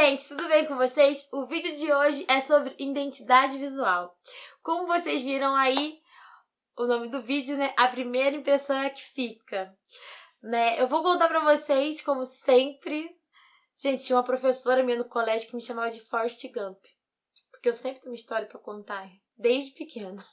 gente, tudo bem com vocês? O vídeo de hoje é sobre identidade visual. Como vocês viram aí, o nome do vídeo, né? A primeira impressão é a que fica, né? Eu vou contar pra vocês, como sempre. Gente, tinha uma professora minha no colégio que me chamava de Forrest Gump, porque eu sempre tenho uma história pra contar, desde pequena.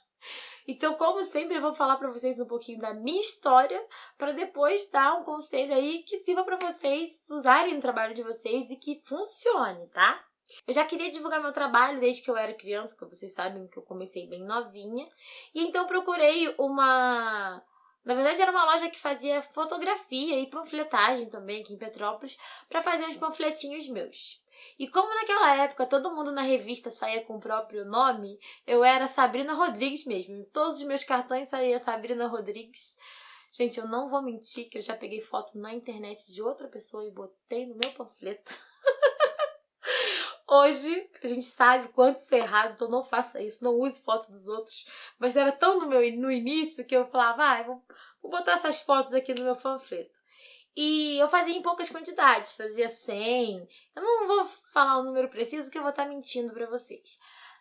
Então, como sempre, eu vou falar pra vocês um pouquinho da minha história, para depois dar um conselho aí que sirva pra vocês usarem no trabalho de vocês e que funcione, tá? Eu já queria divulgar meu trabalho desde que eu era criança, porque vocês sabem que eu comecei bem novinha. E então procurei uma... Na verdade, era uma loja que fazia fotografia e panfletagem também aqui em Petrópolis, para fazer uns panfletinhos meus. E como naquela época todo mundo na revista saía com o próprio nome, eu era Sabrina Rodrigues mesmo. Em todos os meus cartões saía Sabrina Rodrigues. Gente, eu não vou mentir que eu já peguei foto na internet de outra pessoa e botei no meu panfleto. Hoje, a gente sabe quanto isso é errado, então não faça isso, não use foto dos outros. Mas era tão no início que eu falava, vou botar essas fotos aqui no meu panfleto. E eu fazia em poucas quantidades, fazia 100. Eu não vou falar o número preciso que eu vou estar mentindo pra vocês.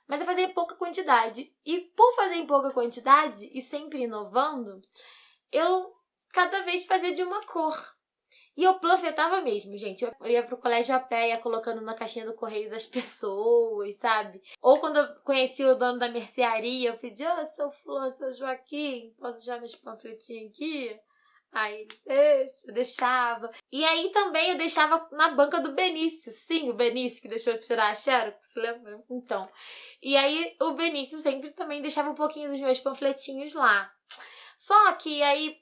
Mas eu fazia em pouca quantidade. E por fazer em pouca quantidade e sempre inovando, eu cada vez fazia de uma cor. E eu panfletava mesmo, gente. Eu ia pro colégio a pé, ia colocando na caixinha do correio das pessoas, sabe? Ou quando eu conhecia o dono da mercearia, eu pedia, seu Flor, seu Joaquim, posso deixar meus panfletinhos aqui? Aí eu deixava. E aí também eu deixava na banca do Benício. Sim, o Benício que deixou eu tirar a xerox, lembra? Então. E aí o Benício sempre também deixava um pouquinho dos meus panfletinhos lá. Só que aí,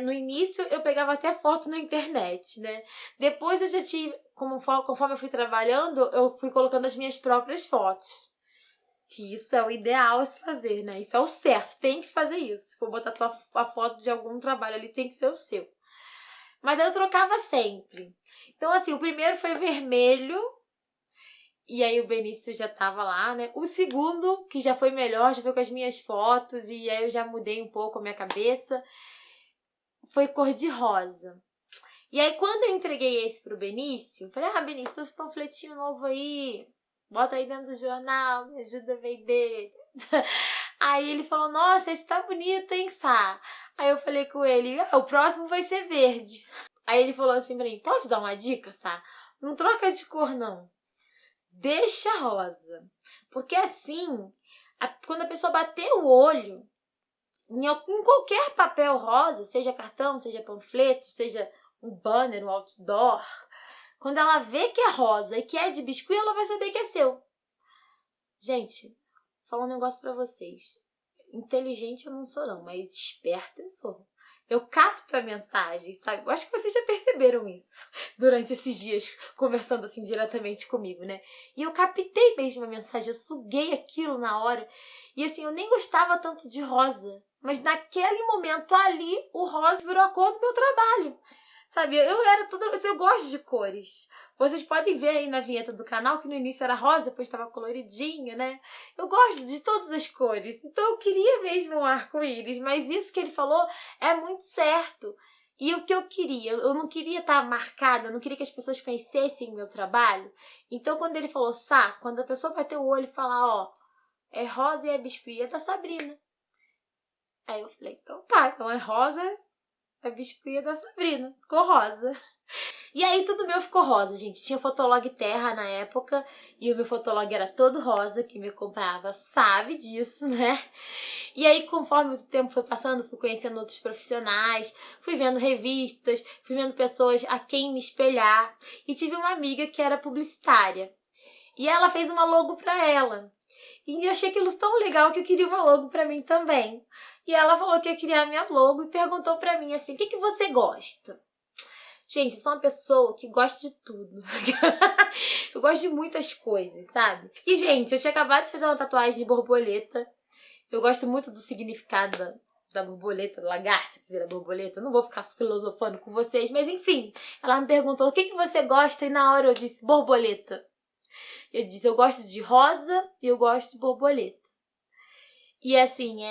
no início, eu pegava até foto na internet, né? Depois eu já tive, conforme eu fui trabalhando, eu fui colocando as minhas próprias fotos. Que isso é o ideal a se fazer, né? Isso é o certo, tem que fazer isso. Se for botar a foto de algum trabalho ali, tem que ser o seu. Mas eu trocava sempre. Então, assim, o primeiro foi vermelho. E aí o Benício já tava lá, né? O segundo, que já foi melhor, já foi com as minhas fotos. E aí eu já mudei um pouco a minha cabeça. Foi cor de rosa. E aí quando eu entreguei esse pro Benício, eu falei, Benício, tem esse panfletinho novo aí. Bota aí dentro do jornal, me ajuda a vender. Aí ele falou, nossa, esse tá bonito, hein, Sá? Aí eu falei com ele, o próximo vai ser verde. Aí ele falou assim pra mim, pode dar uma dica, Sá? Não troca de cor, não. Deixa rosa. Porque assim, quando a pessoa bater o olho, em qualquer papel rosa, seja cartão, seja panfleto, seja um banner, um outdoor, quando ela vê que é rosa e que é de biscuit, ela vai saber que é seu. Gente, vou falar um negócio pra vocês. Inteligente eu não sou não, mas esperta eu sou. Eu capto a mensagem, sabe? Eu acho que vocês já perceberam isso durante esses dias, conversando assim diretamente comigo, né? E eu captei mesmo a mensagem, eu suguei aquilo na hora. E assim, eu nem gostava tanto de rosa, mas naquele momento ali, o rosa virou a cor do meu trabalho. Sabe, eu era toda... Eu gosto de cores. Vocês podem ver aí na vinheta do canal que no início era rosa, depois estava coloridinha, né? Eu gosto de todas as cores. Então eu queria mesmo um arco-íris, mas isso que ele falou é muito certo. E o que eu queria? Eu não queria estar marcada, eu não queria que as pessoas conhecessem o meu trabalho. Então quando ele falou, Sá, quando a pessoa bater o olho e falar, é rosa e é biscuit, é da Sabrina. Aí eu falei, então tá, então é rosa... A biscuit da Sabrina, ficou rosa. E aí tudo meu ficou rosa, gente. Tinha Fotolog Terra na época e o meu Fotolog era todo rosa. Quem me acompanhava sabe disso, né? E aí, conforme o tempo foi passando, fui conhecendo outros profissionais, fui vendo revistas, fui vendo pessoas a quem me espelhar. E tive uma amiga que era publicitária. E ela fez uma logo pra ela. E eu achei aquilo tão legal que eu queria uma logo pra mim também. E ela falou que ia criar minha logo e perguntou pra mim assim, o que você gosta? Gente, eu sou uma pessoa que gosta de tudo. Eu gosto de muitas coisas, sabe? E, gente, eu tinha acabado de fazer uma tatuagem de borboleta. Eu gosto muito do significado da borboleta, lagarta que vira borboleta. Eu não vou ficar filosofando com vocês, mas enfim. Ela me perguntou, o que você gosta? E na hora eu disse, borboleta. Eu disse, eu gosto de rosa e eu gosto de borboleta. E assim,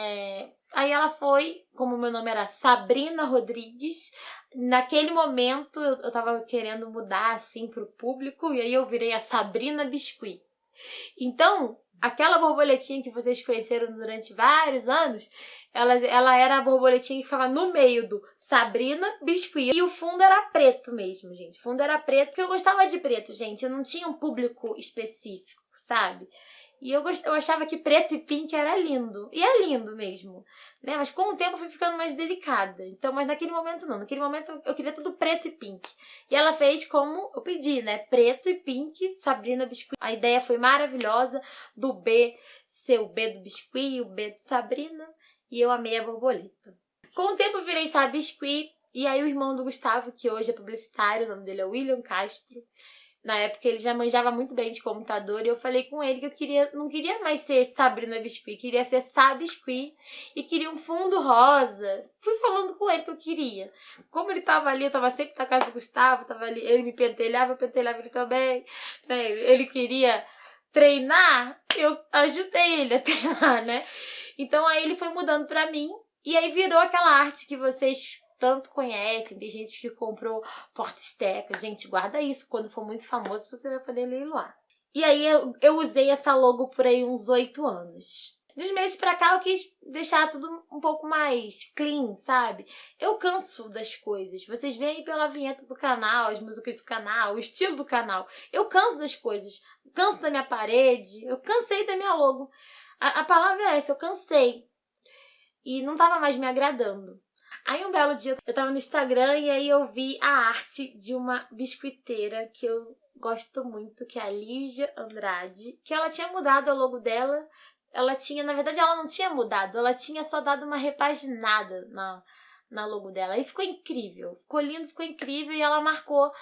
Aí ela foi, como meu nome era Sabrina Rodrigues, Naquele momento eu tava querendo mudar assim pro público e aí eu virei a Sabrina Biscuit. Então, aquela borboletinha que vocês conheceram durante vários anos, ela era a borboletinha que ficava no meio do Sabrina Biscuit. E o fundo era preto mesmo, gente. O fundo era preto porque eu gostava de preto, gente. Eu não tinha um público específico, sabe? E eu achava que preto e pink era lindo. E é lindo mesmo, né? Mas com o tempo eu fui ficando mais delicada. Então, mas naquele momento não. Naquele momento eu queria tudo preto e pink. E ela fez como eu pedi, né? Preto e pink, Sabrina Biscuit. A ideia foi maravilhosa do B ser o B do Biscuit e o B de Sabrina. E eu amei a borboleta. Com o tempo eu virei Sabe Biscuit. E aí o irmão do Gustavo, que hoje é publicitário, o nome dele é William Castro. Na época ele já manjava muito bem de computador e eu falei com ele que eu não queria mais ser Sabrina Biscuit, queria ser Sabe Biscuit e queria um fundo rosa. Fui falando com ele que eu queria. Como ele tava ali, eu tava sempre na casa do Gustavo, tava ali, ele me pentelhava, eu pentelhava ele também. Né? Ele queria treinar, eu ajudei ele a treinar, né? Então aí ele foi mudando pra mim e aí virou aquela arte que vocês tanto conhecem, tem gente que comprou porta-esteca. Gente, guarda isso, quando for muito famoso você vai poder leiloar. E aí eu usei essa logo por aí uns 8 anos. De uns meses pra cá eu quis deixar tudo um pouco mais clean, sabe? Eu canso das coisas. Vocês veem pela vinheta do canal, as músicas do canal, o estilo do canal. Eu canso das coisas. Canso da minha parede, eu cansei da minha logo. A palavra é essa, eu cansei. E não tava mais me agradando. Aí um belo dia eu tava no Instagram e aí eu vi a arte de uma biscoiteira que eu gosto muito, que é a Lígia Andrade, que ela tinha mudado o logo dela. Na verdade ela não tinha mudado, ela tinha só dado uma repaginada na logo dela. E ficou incrível, ficou lindo, ficou incrível e ela marcou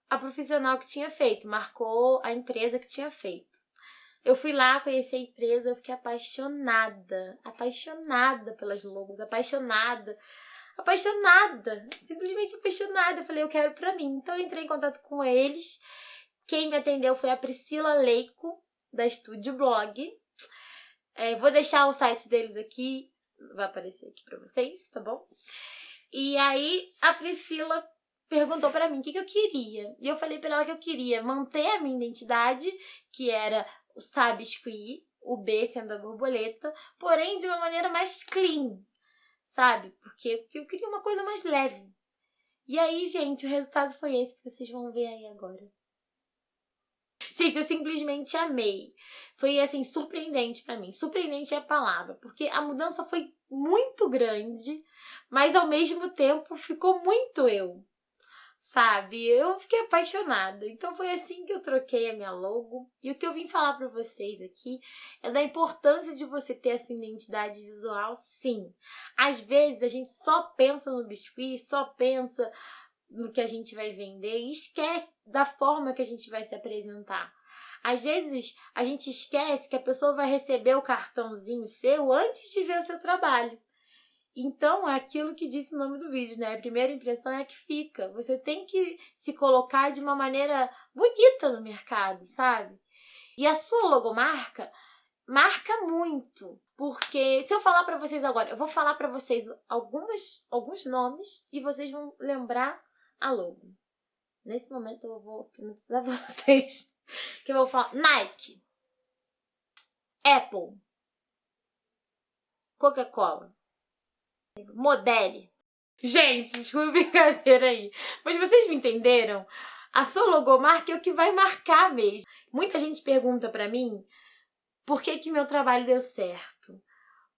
a profissional que tinha feito, marcou a empresa que tinha feito. Eu fui lá conhecer a empresa, eu fiquei apaixonada pelas logos, apaixonada, simplesmente apaixonada. Eu falei, eu quero pra mim. Então eu entrei em contato com eles. Quem me atendeu foi a Priscila Leico, da Estúdio Blog. Vou deixar o site deles aqui, vai aparecer aqui pra vocês, tá bom? E aí a Priscila perguntou pra mim o que eu queria. E eu falei pra ela que eu queria manter a minha identidade, que era o Sabe Biscuit, o B sendo a borboleta, porém de uma maneira mais clean, sabe? Porque eu queria uma coisa mais leve. E aí, gente, o resultado foi esse que vocês vão ver aí agora. Gente, eu simplesmente amei. Foi, assim, surpreendente pra mim. Surpreendente é a palavra, porque a mudança foi muito grande, mas ao mesmo tempo ficou muito eu. Sabe? Eu fiquei apaixonada. Então foi assim que eu troquei a minha logo. E o que eu vim falar pra vocês aqui é da importância de você ter essa identidade visual, sim. Às vezes a gente só pensa no biscuit, só pensa no que a gente vai vender e esquece da forma que a gente vai se apresentar. Às vezes a gente esquece que a pessoa vai receber o cartãozinho seu antes de ver o seu trabalho. Então, é aquilo que disse o nome do vídeo, né? A primeira impressão é a que fica. Você tem que se colocar de uma maneira bonita no mercado, sabe? E a sua logomarca marca muito. Porque, se eu falar pra vocês agora, eu vou falar pra vocês alguns nomes e vocês vão lembrar a logo. Nesse momento eu vou hipnotizar vocês. Que eu vou falar Nike, Apple, Coca-Cola, Modele. Gente, desculpa a brincadeira aí. Mas vocês me entenderam? A sua logomarca é o que vai marcar mesmo. Muita gente pergunta pra mim por que meu trabalho deu certo.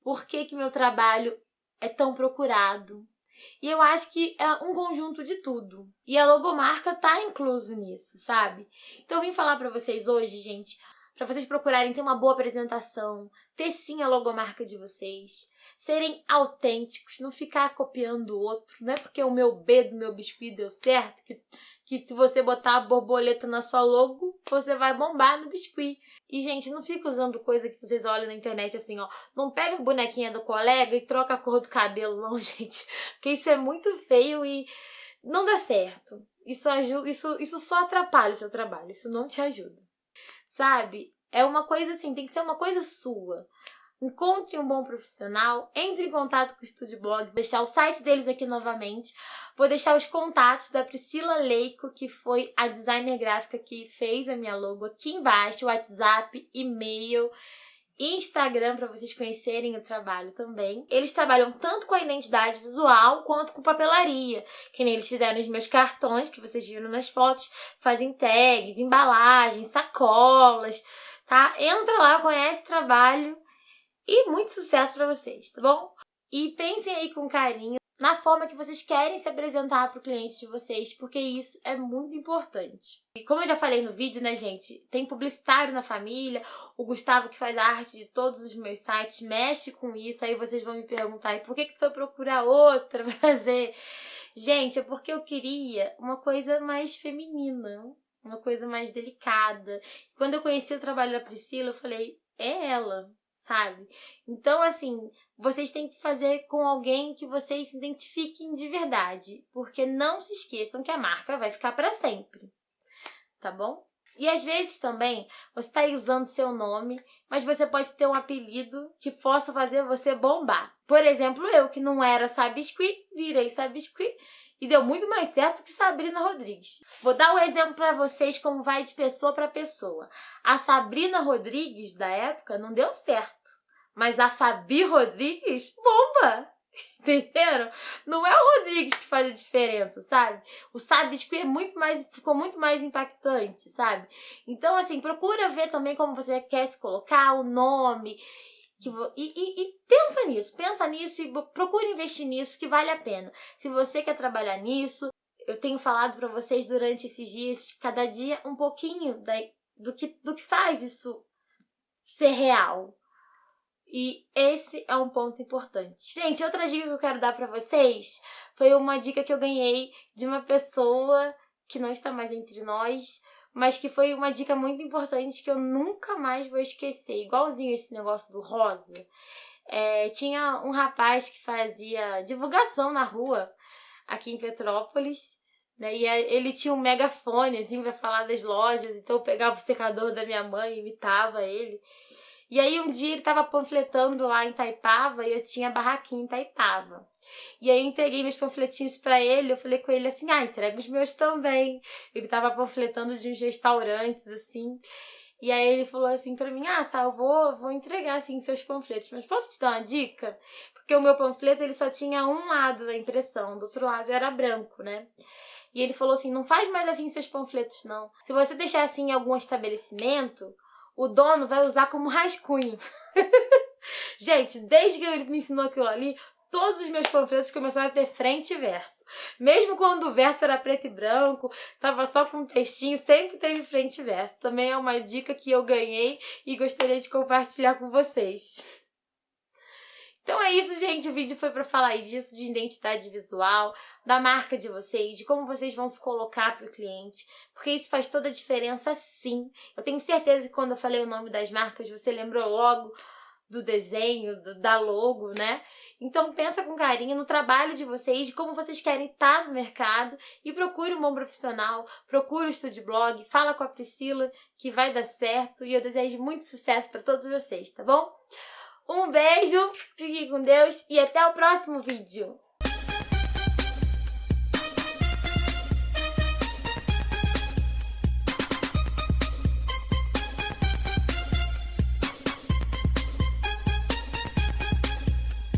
Por que meu trabalho é tão procurado. E eu acho que é um conjunto de tudo. E a logomarca tá incluso nisso, sabe? Então eu vim falar pra vocês hoje, gente, pra vocês procurarem ter uma boa apresentação, ter sim a logomarca de vocês, serem autênticos, não ficar copiando o outro. Não é porque o meu B do meu biscuit deu certo que se você botar a borboleta na sua logo, você vai bombar no biscuit. E, gente, não fica usando coisa que vocês olham na internet assim, ó. Não pega a bonequinha do colega e troca a cor do cabelo, não, gente. Porque isso é muito feio e não dá certo. Isso só atrapalha o seu trabalho. Isso não te ajuda. Sabe? É uma coisa assim, tem que ser uma coisa sua. encontre um bom profissional, entre em contato com o Estúdio Blog, vou deixar o site deles aqui novamente, vou deixar os contatos da Priscila Leico, que foi a designer gráfica que fez a minha logo aqui embaixo, WhatsApp, e-mail, Instagram para vocês conhecerem o trabalho também. Eles trabalham tanto com a identidade visual quanto com papelaria, que nem eles fizeram os meus cartões que vocês viram nas fotos, fazem tags, embalagens, sacolas, tá? Entra lá, conhece o trabalho e muito sucesso para vocês, tá bom? E pensem aí com carinho na forma que vocês querem se apresentar para o cliente de vocês, porque isso é muito importante. E como eu já falei no vídeo, né, gente, tem publicitário na família, o Gustavo que faz a arte de todos os meus sites mexe com isso, aí vocês vão me perguntar, e por que tu foi procurar outra pra fazer? Gente, é porque eu queria uma coisa mais feminina, uma coisa mais delicada. Quando eu conheci o trabalho da Priscila, eu falei, é ela, sabe? Então, assim, vocês têm que fazer com alguém que vocês se identifiquem de verdade, porque não se esqueçam que a marca vai ficar para sempre, tá bom? E às vezes também você está aí usando seu nome, mas você pode ter um apelido que possa fazer você bombar. Por exemplo, eu que não era Sabiscuit, virei Sabiscuit e deu muito mais certo que Sabrina Rodrigues. Vou dar um exemplo para vocês como vai de pessoa para pessoa. A Sabrina Rodrigues da época não deu certo. Mas a Fabi Rodrigues, bomba! Entenderam? Não é o Rodrigues que faz a diferença, sabe? O Sabiscuit ficou muito mais impactante, sabe? Então, assim, procura ver também como você quer se colocar, o nome. E pensa nisso e procura investir nisso, que vale a pena. Se você quer trabalhar nisso, eu tenho falado pra vocês durante esses dias, cada dia um pouquinho do que faz isso ser real. E esse é um ponto importante. Gente, outra dica que eu quero dar pra vocês foi uma dica que eu ganhei de uma pessoa que não está mais entre nós, mas que foi uma dica muito importante que eu nunca mais vou esquecer. Igualzinho esse negócio do rosa. Tinha um rapaz que fazia divulgação na rua, aqui em Petrópolis, né? E ele tinha um megafone, assim, pra falar das lojas. Então eu pegava o secador da minha mãe e imitava ele. E aí um dia ele tava panfletando lá em Itaipava e eu tinha barraquinha em Itaipava. E aí eu entreguei meus panfletinhos pra ele, eu falei com ele assim, entrega os meus também. Ele tava panfletando de uns restaurantes, assim. E aí ele falou assim pra mim, Sá, eu vou entregar, assim, seus panfletos, mas posso te dar uma dica? Porque o meu panfleto, ele só tinha um lado da impressão, do outro lado era branco, né? E ele falou assim, não faz mais assim seus panfletos, não. Se você deixar assim em algum estabelecimento, o dono vai usar como rascunho. Gente, desde que ele me ensinou aquilo ali, todos os meus panfletos começaram a ter frente e verso. Mesmo quando o verso era preto e branco, tava só com um textinho, sempre teve frente e verso. Também é uma dica que eu ganhei e gostaria de compartilhar com vocês. Então é isso, gente. O vídeo foi para falar disso, de identidade visual, da marca de vocês, de como vocês vão se colocar para o cliente, porque isso faz toda a diferença, sim. Eu tenho certeza que quando eu falei o nome das marcas, você lembrou logo do desenho, da logo, né? Então pensa com carinho no trabalho de vocês, de como vocês querem estar no mercado e procure um bom profissional, procure o Estúdio Blog, fala com a Priscila que vai dar certo e eu desejo muito sucesso para todos vocês, tá bom? Um beijo, fiquem com Deus e até o próximo vídeo!